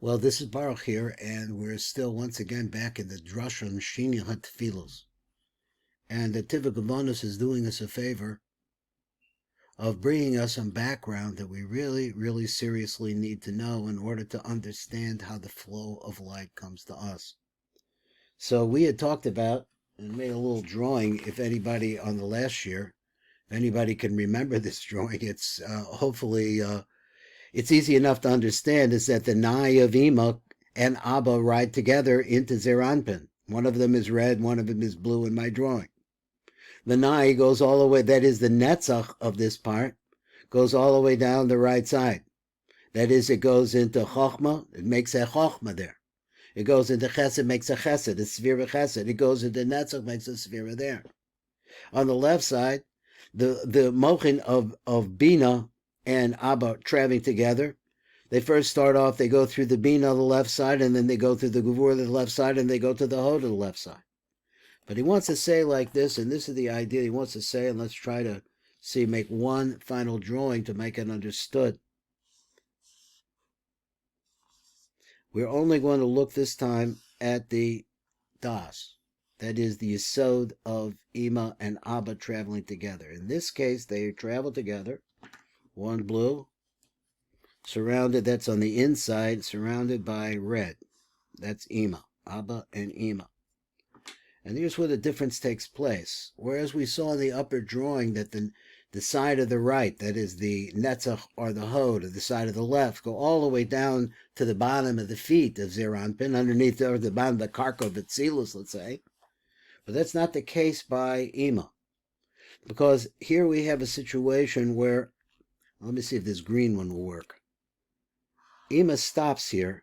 Well, this is Baruch here, and we're still once again back in the Drashim Shini HaTfilos. And the Tiva Gavonis is doing us a favor of bringing us some background that we really, really seriously need to know in order to understand how the flow of light comes to us. So we had talked about and made a little drawing, if anybody on the last year, if anybody can remember this drawing, it's hopefully... it's easy enough to understand, is that the Nai of Ima and Abba ride together into Zeranpin. One of them is red, one of them is blue in my drawing. The Nai goes all the way, that is the Netzach of this part, goes all the way down the right side. That is, it goes into Chochmah, it makes a Chochmah there. It goes into Chesed, makes a Chesed, a Sphira Chesed. It goes into Netzach, makes a Sphira there. On the left side, the Mochin of Bina and Abba traveling together. They first start off, they go through the Bina on the left side, and then they go through the Gevur on the left side, and they go to the Hod on the left side. But he wants to say like this, and this is the idea he wants to say, and let's try to see, make one final drawing to make it understood. We're only going to look this time at the Das. That is the Yesod of Ima and Abba traveling together. In this case, they travel together. One blue, surrounded, that's on the inside, surrounded by red. That's Ima, Abba and Ima. And here's where the difference takes place. Whereas we saw in the upper drawing that the side of the right, that is the Netzach or the Hod, or the side of the left, go all the way down to the bottom of the feet of Zeranpin, underneath, or the bottom of the Karka of Atzilus, let's say. But that's not the case by Ima. Because here we have a situation where, let me see if this green one will work. Ima stops here.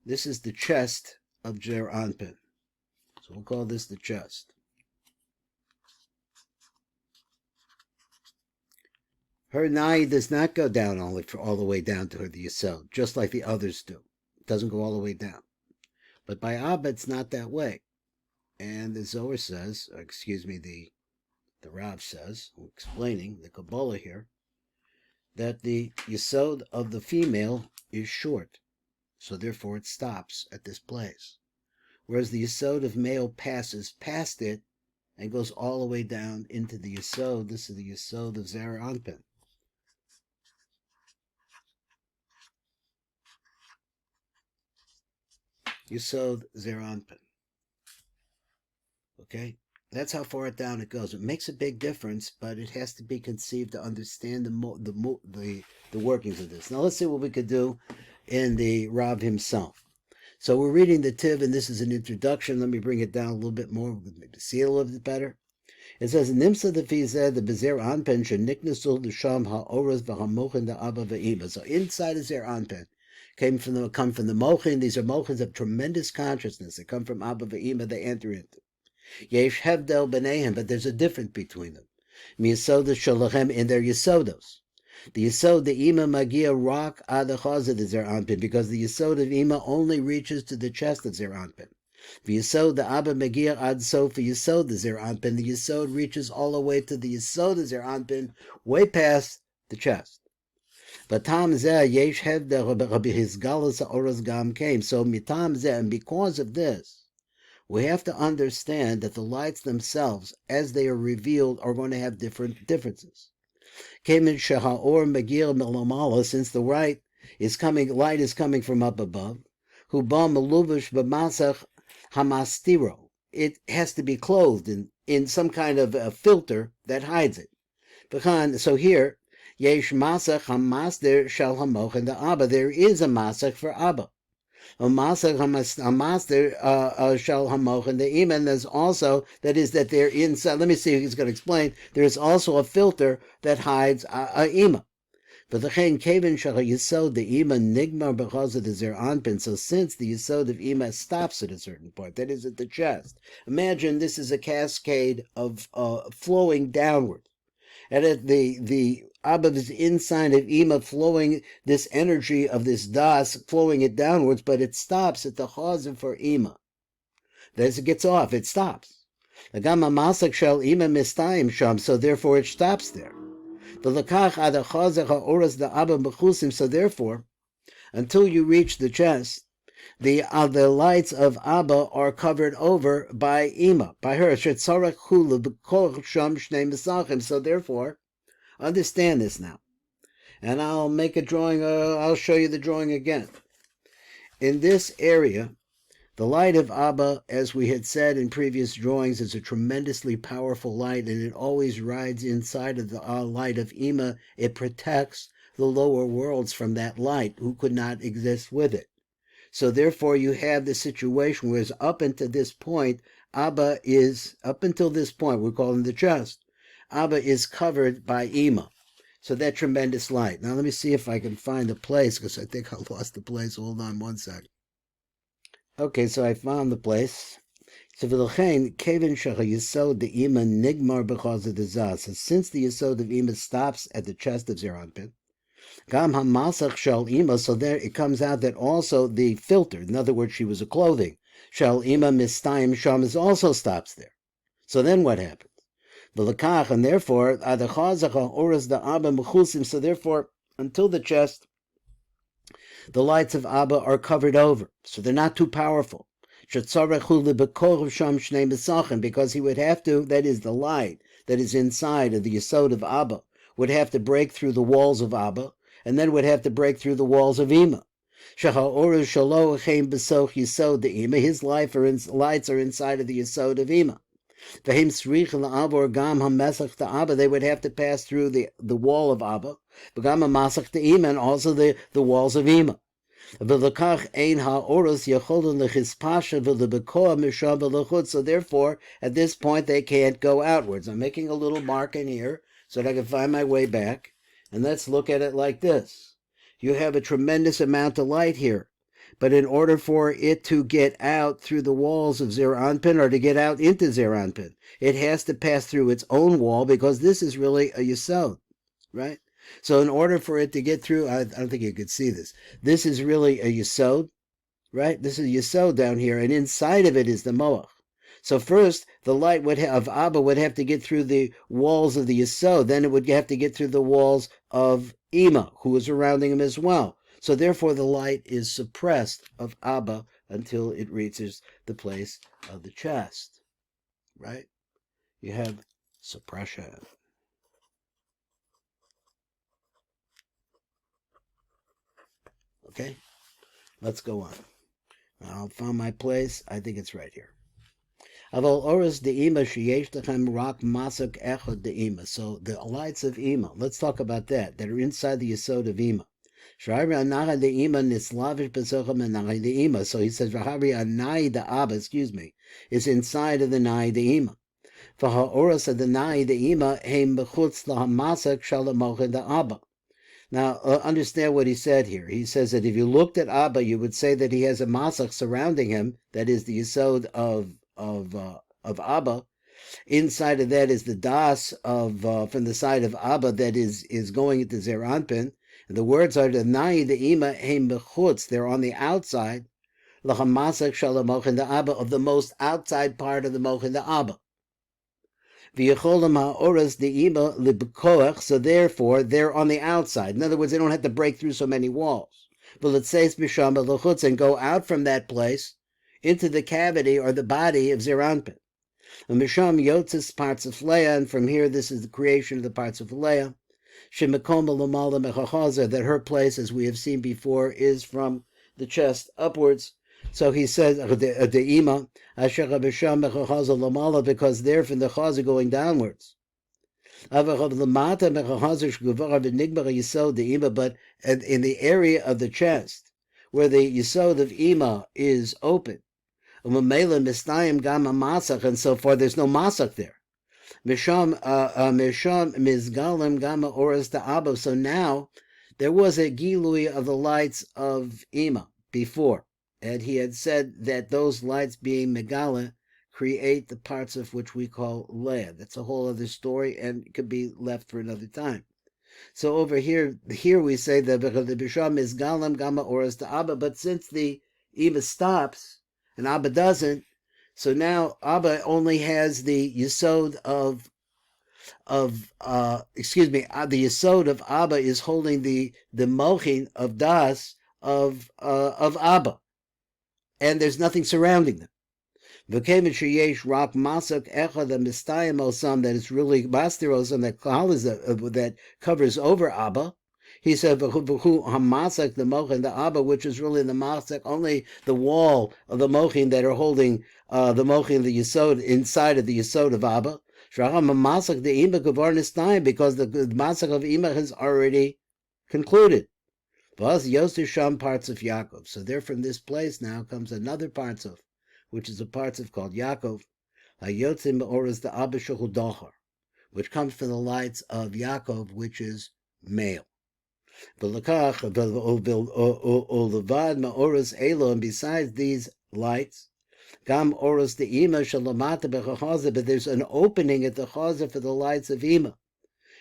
This is the chest of Zeranpin. So we'll call this the chest. Her Nai does not go down all the way down to her the Yesod, just like the others do. It doesn't go all the way down. But by Abba, it's not that way. And the Zohar says, the Rav says, explaining the Kabbalah here, that the Yesod of the female is short, so therefore it stops at this place. Whereas the Yesod of male passes past it and goes all the way down into the Yesod. This is the Yesod of Zeranpin. Yesod Zeranpin. Okay? That's how far down it goes. It makes a big difference, but it has to be conceived to understand the workings of this. Now let's see what we could do in the Rav himself. So we're reading the Tiv, and this is an introduction. Let me bring it down a little bit more, maybe see it a little bit better. It says, Nimsa the Fizeh, the Bezer Anpen, Sheniknasul, the Sham, Ha'oraz, V'hamochin, the Abba, V'ima. So inside of Zer Anpen come from the Mochin. These are Mochins of tremendous consciousness. They come from Abba, V'ima, they enter into. Yesh Hevdel B'neihem, but there's a difference between them. Miyasoda Shalachem in their Yesodos. The Yesod, the Ima Magia Rock Adachaz of the Zeranpin, because the Yesod of Ima only reaches to the chest of Zeranpin. The Yesod, the Abba Magia Ad Sof, the Yesod, the Zeranpin, the Yesod reaches all the way to the Yesod of Zeranpin, way past the chest. But Tam Zeh, Yesh Hevdel Rabbi Hizgalas Oraz Gam came. So Mitam Zeh, and because of this, we have to understand that the lights themselves, as they are revealed, are going to have differences. Since the light is coming from up above, it has to be clothed in some kind of a filter that hides it. So here, there is a masach for Abba. And there's also, that is, that they're inside. Let me see if he's going to explain. There is also a filter that hides Ima. But the Yesod, the Ima Nigmar because of the Zeranpin. So since the Yesod of Ima stops at a certain point, that is at the chest. Imagine this is a cascade of flowing downward. And at the Abba is inside of Ima, flowing this energy of this Das, flowing it downwards, but it stops at the Chazim for Ima. As it gets off, it stops. So therefore it stops there. So therefore, until you reach the chest, the lights of Abba are covered over by Ima, by her. So therefore, understand this now. And I'll make a drawing, I'll show you the drawing again. In this area, the light of Abba, as we had said in previous drawings, is a tremendously powerful light, and it always rides inside of the light of Ima. It protects the lower worlds from that light, who could not exist with it. So therefore you have the situation where up until this point, Abba is, up until this point, we're calling the chest, Abba is covered by Ima. So that tremendous light. Now let me see if I can find the place, because I think I lost the place. Hold on one second. Okay, so I found the place. So since the Yesod of Ima stops at the chest of Zeranpin, Gam hamasach shel ima, so there it comes out that also the filter, in other words, she was a clothing, shel ima mistayim sham, also stops there. So then what happens? V'lekach, and therefore, adachazacha oras da Abba mechusim, so therefore, until the chest, the lights of Abba are covered over, so they're not too powerful. Because he would have to, that is the light that is inside of the Yesod of Abba, would have to break through the walls of Abba, and then would have to break through the walls of Ima. His lights are inside of the Yesod of Ima. They would have to pass through the wall of Abba, and also the walls of Ima. So therefore, at this point, they can't go outwards. I'm making a little mark in here so that I can find my way back. And let's look at it like this. You have a tremendous amount of light here. But in order for it to get out through the walls of Zeranpin, or to get out into Zeranpin, it has to pass through its own wall, because this is really a Yesod, right? So in order for it to get through, I don't think you could see this. This is really a Yesod, right? This is a Yesod down here, and inside of it is the Moach. So first, the light of Abba would have to get through the walls of the Yesod. Then it would have to get through the walls of Ima, who is surrounding him as well. So therefore, the light is suppressed of Abba until it reaches the place of the chest, right? You have suppression. Okay, let's go on. I'll find my place. I think it's right here. So the lights of Ima, let's talk about that are inside the Yesod of Ima. So he says, the Abba, is inside of the Nai de Ima. For ha'oras of the Nai de Ima, heim bechutz lahamasek shalamoch the Abba. Now, understand what he said here. He says that if you looked at Abba, you would say that he has a masach surrounding him, that is the Yesod of Abba. Inside of that is the das of from the side of Abba that is going into Zeranpin. And the words are the nai the ima heim bechutz. They're on the outside. Lachamasach shalamoch in the Abba, of the most outside part of the moch in the Abba. V'yecholam ha'oras the ima libkoach. So therefore, they're on the outside. In other words, they don't have to break through so many walls. But let's say it's b'sham b'lechutz, and go out from that place into the cavity or the body of Zeranpin. And Misham Yotzis parts of Leah, and from here this is the creation of the parts of Leah. Shemekoma Lamala Mechachazer, that her place, as we have seen before, is from the chest upwards. So he says the Ima Asher Bisham Mechachazer Lamala, because they're from the Chazer going downwards. But in the area of the chest, where the Yesod of Ima is open, and so forth, there's no masach there. So now there was a gilui of the lights of Ima before, and he had said that those lights being megala create the parts of which we call Leah. That's a whole other story, and it could be left for another time. So over here we say that the Bisham is galam gama oras to Abba, but since the Ima stops and Abba doesn't, so now Abba only has the Yesod the Yesod of Abba is holding the mochin of Das of Abba, and there's nothing surrounding them. V'kemen sheyesh rak masak echad mistayim osam, that it's really bastir osam, that that covers over Abba. He said v'hu hamasak, the mochin, the Abba, which is really the masak, only the wall of the mochin that are holding the mochin, the yesod, inside of the yesod of Abba. Shacham hamasak the ima gavar nistayim, because the masak of ima has already concluded. V'az yoster sham parts of Yaakov. So there, from this place now comes another parts of, which is a parts of called Yaakov, hayotzim me'oras the Abba shehu dochar, which comes from the lights of Yaakov, which is male. V'lekach ulevad me'oras elo, and besides these lights, gam oras the ima shalamata bechachaza, but there's an opening at the chaza for the lights of ima.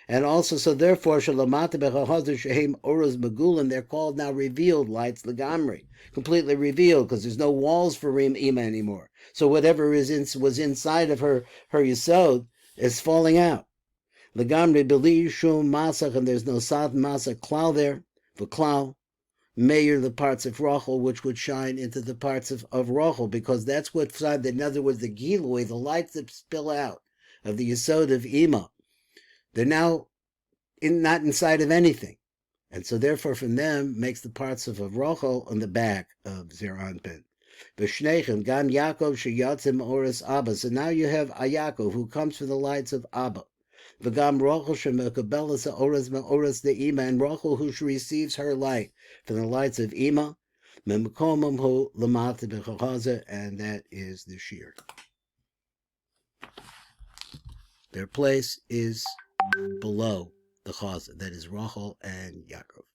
And also, so therefore, shalamata bechachaza shehem oras megulim, they're called now revealed lights, legamri, completely revealed, because there's no walls for ima anymore. So whatever was inside of her yesod is falling out. Legamri beli shum masach, and there's no sad masach klal there. For klal, mayor the parts of Rachel, which would shine into the parts of Rachel, because that's what side. In other words, the gilui, the lights that spill out of the yesod of ima, they're now not inside of anything. And so therefore from them makes the parts of Rachel on the back of Zeranpin. V'shnechem gam Yaakov sheyatzim oras Abba. So now you have a Yaakov who comes from the lights of Abba. V'gam Rachel shemekabelas oras me'oras the Ima, and Rachel who receives her light from the lights of Ima. Memkomam hu lamata b'chachaza, and that is the shear. Their place is below the chaza, that is Rachel and Yaakov.